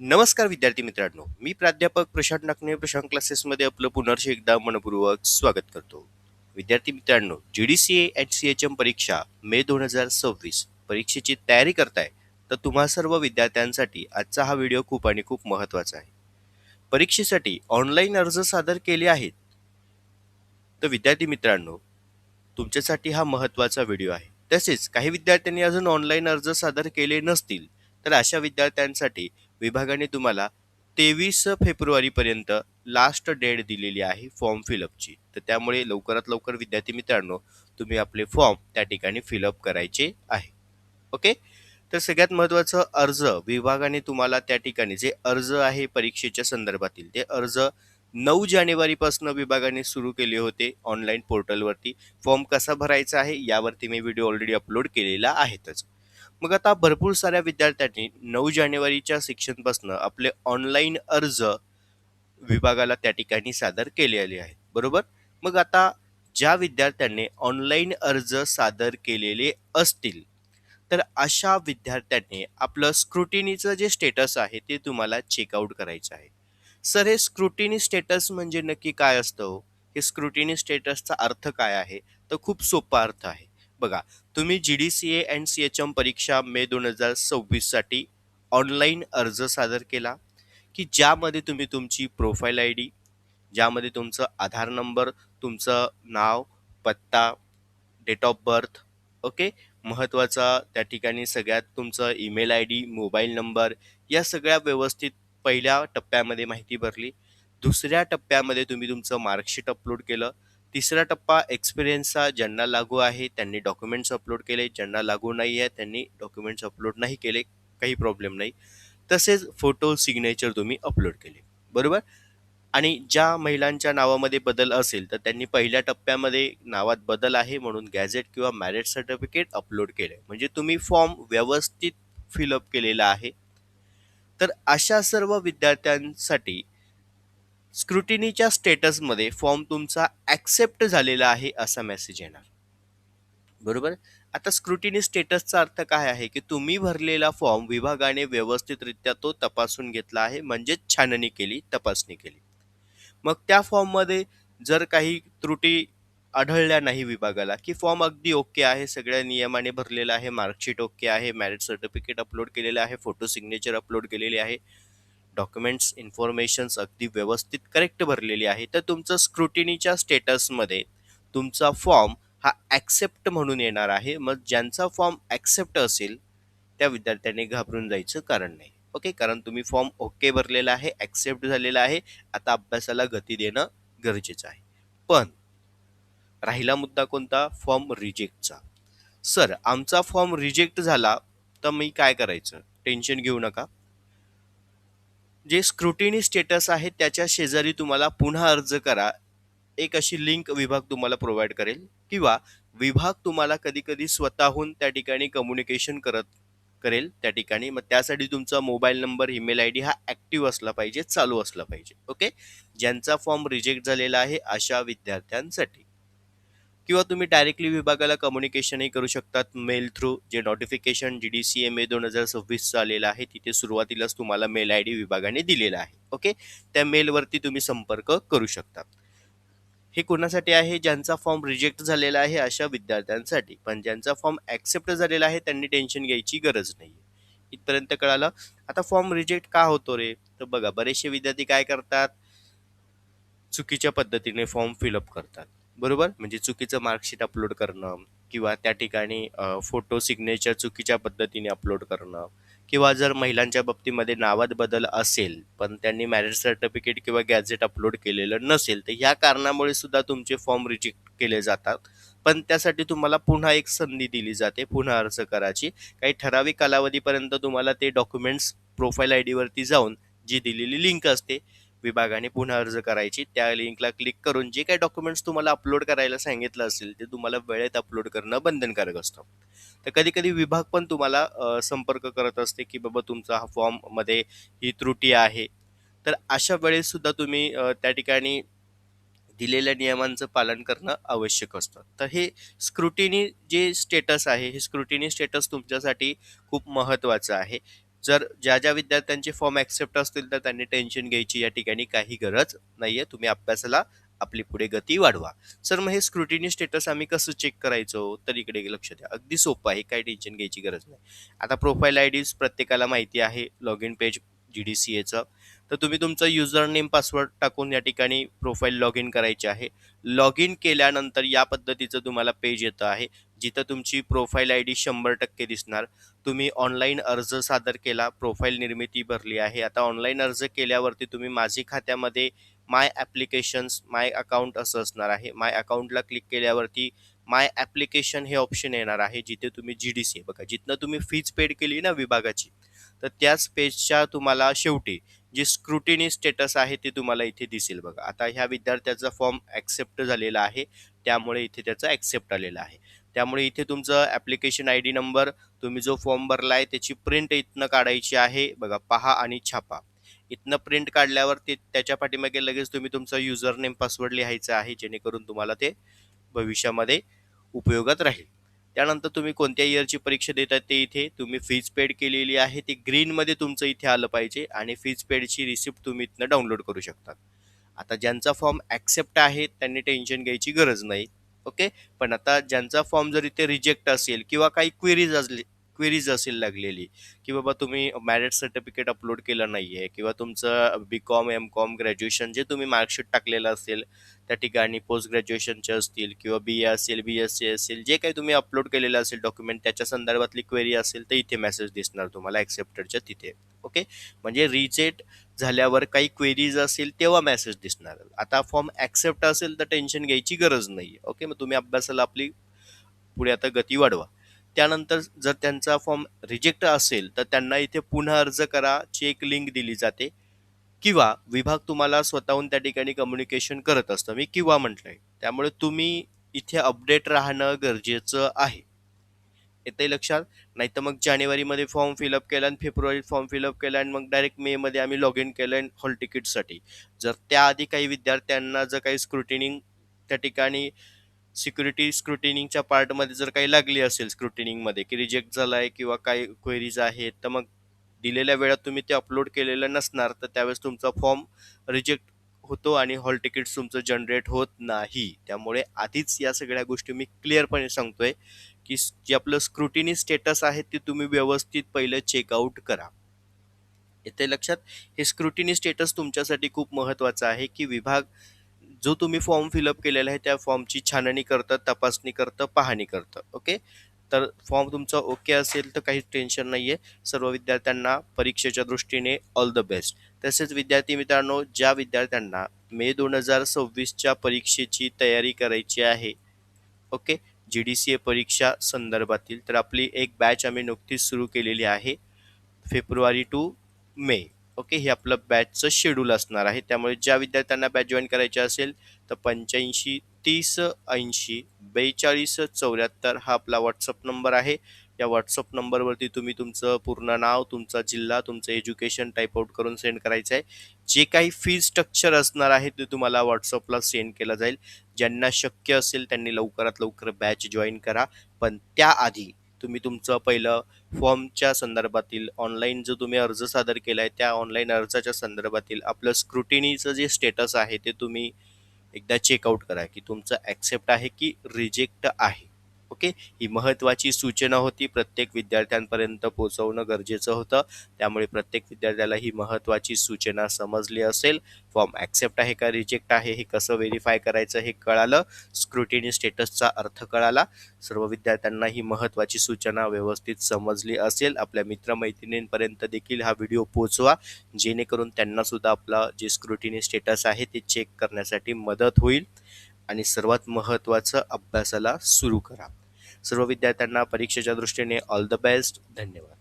नमस्कार विद्यार्थी मित्रांनो, मी प्राध्यापक प्रशांत नागणे प्रशांत क्लासेसमध्ये आपलं पुनर्ष एकदा मनपूर्वक स्वागत करतो. विद्यार्थी मित्रांनो, GDCA आणि CHM परीक्षा मे 2026 परीक्षेची तयारी करताय तर तुम्हा सर्व विद्यार्थ्यांसाठी आजचा हा व्हिडिओ खूप आणि खूप महत्त्वाचा आहे. परीक्षेसाठी ऑनलाईन अर्ज सादर केले आहेत. तर विद्यार्थी मित्रांनो, तुमच्यासाठी हा महत्त्वाचा व्हिडिओ आहे. तसेच काही विद्यार्थ्यांनी अजून ऑनलाईन अर्ज सादर केले नसतील तर अशा विद्यार्थ्यांसाठी विभागाने तुम्हाला 23 फेब्रुवारीपर्यंत लास्ट डेट दिलेली आहे फॉर्म फिलअपची. तर त्यामुळे लवकरात लवकर विद्यार्थी मित्रांनो, तुम्ही आपले फॉर्म त्या ठिकाणी फिलअप करायचे आहे. ओके. तर सगळ्यात महत्त्वाचं अर्ज विभागाने तुम्हाला त्या ठिकाणी जे अर्ज आहे परीक्षेच्या संदर्भातील ते अर्ज 9 जानेवारीपासून विभागाने सुरू केले होते ऑनलाईन पोर्टलवरती. फॉर्म कसा भरायचा आहे यावरती मी व्हिडिओ ऑलरेडी अपलोड केलेला आहेतच. मग आता भरपूर साऱ्या विद्यार्थ्यांनी 9 जानेवारीच्या सेक्शनपासून आपले ऑनलाईन अर्ज विभागाला त्या ठिकाणी सादर केलेले आहेत, बरोबर. मग आता ज्या विद्यार्थ्यांनी ऑनलाईन अर्ज सादर केलेले असतील तर अशा विद्यार्थ्यांनी आपलं स्क्रुटिनीचं जे स्टेटस आहे ते तुम्हाला चेकआउट करायचं आहे. सर, हे स्क्रुटिनी स्टेटस म्हणजे नक्की काय असतं हो? हे स्क्रुटिनी स्टेटसचा अर्थ काय आहे? तर खूप सोपा अर्थ आहे. बघा, तुम्ही GDCA अँड CHM परीक्षा मे 2026 साठी ऑनलाईन अर्ज सादर केला की ज्यामध्ये तुम्ही तुमची प्रोफाईल ID, ज्यामध्ये तुमचं आधार नंबर, तुमचं नाव, पत्ता, डेट ऑफ बर्थ, ओके, महत्त्वाचा त्या ठिकाणी सगळ्यात तुमचं ईमेल ID, मोबाईल नंबर, या सगळ्या व्यवस्थित पहिल्या टप्प्यामध्ये माहिती भरली. दुसऱ्या टप्प्यामध्ये तुम्ही तुमचं मार्कशीट अपलोड केलं. तिसरा टप्पा एक्सपिरियन्सचा, ज्यांना लागू आहे त्यांनी डॉक्युमेंट्स अपलोड केले, ज्यांना लागू नाही आहे त्यांनी डॉक्युमेंट्स अपलोड नाही केले, काही प्रॉब्लेम नाही. तसेच फोटो सिग्नेचर तुम्ही अपलोड केले, बरोबर. आणि ज्या महिलांच्या नावामध्ये बदल असेल तर त्यांनी पहिल्या टप्प्यामध्ये नावात बदल आहे म्हणून गॅझेट किंवा मॅरेज सर्टिफिकेट अपलोड केले, म्हणजे तुम्ही फॉर्म व्यवस्थित फिलअप केलेला आहे. तर अशा सर्व विद्यार्थ्यांसाठी स्क्रुटिनीच्या स्टेटसमध्ये फॉर्म तुमचा ॲक्सेप्ट झालेला आहे असा मेसेज येणार, बरोबर. आता स्क्रुटिनी स्टेटसचा अर्थ काय आहे की तुम्ही भरलेला फॉर्म विभागाने व्यवस्थितरित्या तो तपासून घेतला आहे, म्हणजे छाननी केली, तपासणी केली. मग त्या फॉर्ममध्ये जर काही त्रुटी आढळल्या नाही विभागाला की फॉर्म अगदी ओके आहे, सगळ्या नियमाने भरलेला आहे, मार्कशीट ओके आहे, मॅरेज सर्टिफिकेट अपलोड केलेलं आहे, फोटो सिग्नेचर अपलोड केलेले आहे, डॉक्युमेंट्स इन्फॉर्मेशन्स अगदी व्यवस्थित करेक्ट भरलेली आहे, तर तुमचं स्क्रुटिनीच्या स्टेटसमध्ये तुमचा फॉर्म हा ॲक्सेप्ट म्हणून येणार आहे. मग ज्यांचा फॉर्म ॲक्सेप्ट असेल त्या विद्यार्थ्यांनी घाबरून जायचं कारण नाही, ओके. कारण तुम्ही फॉर्म ओके भरलेला आहे, ॲक्सेप्ट झालेला आहे. आता अभ्यासाला गती देणं गरजेचं आहे. पण राहिला मुद्दा कोणता? फॉर्म रिजेक्टचा. सर, आमचा फॉर्म रिजेक्ट झाला तर मी काय करायचं? टेन्शन घेऊ नका. जे स्क्रुटिनी स्टेटस आहे त्याच्या शेजारी तुम्हाला पुन्हा अर्ज करा एक अशी लिंक विभाग तुम्हाला प्रोव्हाइड करेल, किंवा विभाग तुम्हाला कधी कधी स्वतःहून त्या ठिकाणी कम्युनिकेशन करेल त्या ठिकाणी. मग त्यासाठी तुमचा मोबाईल नंबर, ईमेल ID हा ॲक्टिव्ह असला पाहिजे, चालू असला पाहिजे, ओके. ज्यांचा फॉर्म रिजेक्ट झालेला आहे अशा विद्यार्थ्यांसाठी. किंवा तुम्ही डायरेक्टली विभागाला कम्युनिकेशनही करू शकतात मेल थ्रू. जे नोटिफिकेशन GDCA मे 2026 आलेलं आहे तिथे सुरुवातीलाच तुम्हाला मेल ID विभागाने दिलेला आहे, ओके. त्या मेलवरती तुम्ही संपर्क करू शकता. हे कोणासाठी आहे? ज्यांचा फॉर्म रिजेक्ट झालेला आहे अशा विद्यार्थ्यांसाठी. पण ज्यांचा फॉर्म ॲक्सेप्ट झालेला आहे त्यांनी टेन्शन घ्यायची गरज नाही. इथपर्यंत कळालं. आता फॉर्म रिजेक्ट का होतो रे? तर बघा, बरेचसे विद्यार्थी काय करतात, चुकीच्या पद्धतीने फॉर्म फिलअप करतात, बरोबर. म्हणजे चुकीचं मार्कशीट अपलोड करणं, किंवा त्या ठिकाणी फोटो सिग्नेचर चुकीच्या पद्धतीने अपलोड करणं, किंवा जर महिलांच्या बाबतीमध्ये नावात बदल असेल पण त्यांनी मॅरेज सर्टिफिकेट किंवा गॅझेट अपलोड केलेलं नसेल तर ह्या कारणामुळे सुद्धा तुमचे फॉर्म रिजेक्ट केले जातात. पण त्यासाठी तुम्हाला पुन्हा एक संधी दिली जाते पुन्हा अर्ज करायची. काही ठराविक कालावधीपर्यंत तुम्हाला ते डॉक्युमेंट्स प्रोफाईल ID वरती जाऊन जी दिलेली लिंक असते विभागाने पुन्हा अर्ज करायची, त्या लिंकला क्लिक करून जे काही डॉक्युमेंट्स तुम्हाला अपलोड करायला सांगितलं असेल ते तुम्हाला वेळेत अपलोड करणं बंधनकारक असतं. तर कधी कधी विभाग पण तुम्हाला संपर्क करत असते की बाबा तुमचा हा फॉर्ममध्ये ही त्रुटी आहे. तर अशा वेळेस सुद्धा तुम्ही त्या ठिकाणी दिलेल्या नियमांचं पालन करणं आवश्यक असतं. तर हे स्क्रुटिनी जे स्टेटस आहे, हे स्क्रुटिनी स्टेटस तुमच्यासाठी खूप महत्त्वाचं आहे. जर ज्या ज्या विद्यार्थ्यांचे फॉर्म ॲक्सेप्ट असतील तर त्यांनी टेन्शन घ्यायची या ठिकाणी काही गरज नाहीये. तुम्ही अभ्यासाला आपली पुढे गती वाढवा. सर मग हे स्क्रुटिनी स्टेटस आम्ही कसं चेक करायचो? तर इकडे लक्ष द्या. अगदी सोपं आहे. काही टेन्शन घ्यायची गरज नाही. आता प्रोफाईल आयडीज प्रत्येकाला माहिती आहे. लॉग इन पेज GDCAचं. तर तुम्ही तुमचं युजर नेम पासवर्ड टाकून या ठिकाणी प्रोफाईल लॉग इन करायची आहे. लॉग इन केल्यानंतर या पद्धतीचं तुम्हाला पेज येतं आहे. जिथं तुमची प्रोफाईल आयडी 100% दिसणार. तुम्ही ऑनलाईन अर्ज सादर केला, प्रोफाईल निर्मिती भरली आहे. आता ऑनलाईन अर्ज केल्यावरती तुम्ही माझी खात्यामध्ये माय ॲप्लिकेशन्स, माय अकाउंट असं असणार आहे. माय अकाउंटला क्लिक केल्यावरती माय ॲप्लिकेशन हे ऑप्शन येणार आहे, जिथे तुम्ही GDCA बघा, जिथनं तुम्ही फीज पेड केली ना विभागाची, तर त्याच पेजच्या तुम्हाला शेवटी जे स्क्रुटिनी स्टेटस आहे ते तुम्हाला इथे दिसेल बघा. आता ह्या विद्यार्थ्याचा फॉर्म ॲक्सेप्ट झालेला आहे, त्यामुळे इथे त्याचा ॲक्सेप्ट आलेला आहे. त्यामुळे इथे तुमचं ॲप्लिकेशन ID नंबर, तुम्ही जो फॉर्म भरला आहे त्याची प्रिंट इथनं काढायची आहे बघा. पहा आणि छापा. इथनं प्रिंट काढल्यावर ते त्याच्या पाठीमागे लगेच तुम्ही तुमचा युजर नेम पासवर्ड लिहायचा आहे, जेणेकरून तुम्हाला ते भविष्यामध्ये उपयोगात राहील. त्यानंतर तुम्ही कोणत्या इयरची परीक्षा देतात ते इथे तुम्ही फीज पेड केलेली आहे ते ग्रीनमध्ये तुमचं इथे आलं पाहिजे आणि फीज पेडची रिसिप्ट तुम्ही इथनं डाउनलोड करू शकता. आता ज्यांचा फॉर्म ॲक्सेप्ट आहे त्यांनी टेन्शन घ्यायची गरज नाही. ओके. पण आता ज्यांचा फॉर्म जर इथे रिजेक्ट असेल किंवा काही क्वेरीज असेल लागलेली, की बाबा तुम्ही मॅरिट सर्टिफिकेट अपलोड केलं नाहीये किंवा तुमचं BCom MCom ग्रॅज्युएशन जे तुम्ही मार्कशीट टाकलेलं असेल त्या ठिकाणी पोस्ट ग्रॅज्युएशनचे असतील किंवा BA असेल, BSc असेल, जे काही तुम्ही अपलोड केलेलं असेल डॉक्युमेंट त्याच्या संदर्भातली क्वेरी असेल तर इथे मेसेज दिसणार तुम्हाला ॲक्सेप्टेडच्या तिथे. ओके. म्हणजे रिजेक्ट झाल्यावर काही क्वेरीज असेल तेव्हा मेसेज दिसणार. आता फॉर्म ॲक्सेप्ट असेल तर टेन्शन घ्यायची गरज नाही. ओके. मग तुम्ही अभ्यासाला आपली पुढे आता गती वाढवा. त्यानंतर जर त्यांचा फॉर्म रिजेक्ट असेल तर त्यांना इथे पुन्हा अर्ज करा ची एक लिंक दिली जाते किंवा विभाग तुम्हाला स्वतःहून त्या ठिकाणी कम्युनिकेशन करत असतं. मी किंवा म्हटलंय. त्यामुळे तुम्ही इथे अपडेट राहणं गरजेचं आहे. येतंय लक्षात? नाहीतर मग जानेवारीमध्ये फॉर्म फिलअप केला आणि फेब्रुवारीत फॉर्म फिलअप केला आणि मग डायरेक्ट मेमध्ये आम्ही लॉग इन केलं हॉल तिकीटसाठी. जर त्याआधी काही विद्यार्थ्यांना जर काही स्क्रुटिनिंग त्या ठिकाणी सिक्युरिटी स्क्रुटिनिंगच्या पार्टमध्ये जर काही लागली असेल स्क्रुटिनिंगमध्ये की रिजेक्ट झाला आहे किंवा काही क्वेरीज आहेत, तर मग दिलेल्या वेळात तुम्ही ते अपलोड केलेलं नसणार, तर त्यावेळेस तुमचा फॉर्म रिजेक्ट होतो आणि हॉल तिकीट तुमचं जनरेट होत नाही. त्यामुळे आधीच या सगळ्या गोष्टी मी क्लिअरपणे सांगतोय की जे आपलं स्क्रुटिनी स्टेटस आहे ते तुम्ही व्यवस्थित पहिलं चेकआउट करा. येते लक्षात? हे स्क्रुटिनी स्टेटस तुमच्यासाठी खूप महत्त्वाचं आहे की विभाग जो तुम्ही फॉर्म फिलअप केलेला आहे त्या फॉर्मची छाननी करतं, तपासणी करतं, पाहणी करतं. ओके. तर फॉर्म तुमचा ओके असेल तर काहीच टेन्शन नाही आहे. सर्व विद्यार्थ्यांना परीक्षेच्या दृष्टीने ऑल द बेस्ट. तसेच विद्यार्थी मित्रांनो, ज्या विद्यार्थ्यांना मे 2026च्या परीक्षेची तयारी करायची आहे, ओके, GDCA परीक्षा संदर्भातील, तर आपली एक बॅच आम्ही नुकतीच सुरू केलेली आहे. February to May. ओके. हे आपलं बॅचचं शेड्यूल असणार आहे. त्यामुळे ज्या विद्यार्थ्यांना बॅच जॉईन करायची असेल तर 85 30 80 42 74 हा आपला व्हॉट्सअप नंबर आहे. या व्हॉट्सअप नंबरवरती तुम्ही तुमचं पूर्ण नाव, तुमचा जिल्हा, तुमचं एज्युकेशन टाईप आउट करून सेंड करायचं आहे. जे काही फीज स्ट्रक्चर असणार आहे ते तुम्हाला व्हॉट्सअपला सेंड केलं जाईल. ज्यांना शक्य असेल त्यांनी लवकरात लवकर बॅच जॉईन करा. पण त्याआधी तुम्ही तुमचं पहिलं फॉर्मच्या संदर्भातील ऑनलाईन जो तुम्ही अर्ज सादर केला आहे त्या ऑनलाईन अर्जाच्या संदर्भातील आपलं स्क्रुटिनीचं जे स्टेटस आहे ते तुम्ही एकदा चेकआउट करा की तुमचं ॲक्सेप्ट आहे की रिजेक्ट आहे. ओके. ही महत्त्वाची सूचना होती, प्रत्येक विद्यार्थ्यांपर्यंत पोहोचवणं गरजेचं होतं. त्यामुळे प्रत्येक विद्यार्थ्याला ही महत्त्वाची सूचना समजली असेल. फॉर्म ॲक्सेप्ट आहे का रिजेक्ट आहे हे कसं व्हेरीफाय करायचं हे कळालं. स्क्रुटिनी स्टेटसचा अर्थ कळाला. सर्व विद्यार्थ्यांना ही महत्त्वाची सूचना व्यवस्थित समजली असेल. आपल्या मित्रमैत्रिणींपर्यंत देखील हा व्हिडिओ पोहोचवा, जेणेकरून त्यांनासुद्धा आपला जे स्क्रुटिनी स्टेटस आहे ते चेक करण्यासाठी मदत होईल. आणि सर्वात महत्त्वाचं, अभ्यासाला सुरू करा. सर्व विद्यार्थ्यांना परीक्षेच्या दृष्टीने ऑल द बेस्ट. धन्यवाद.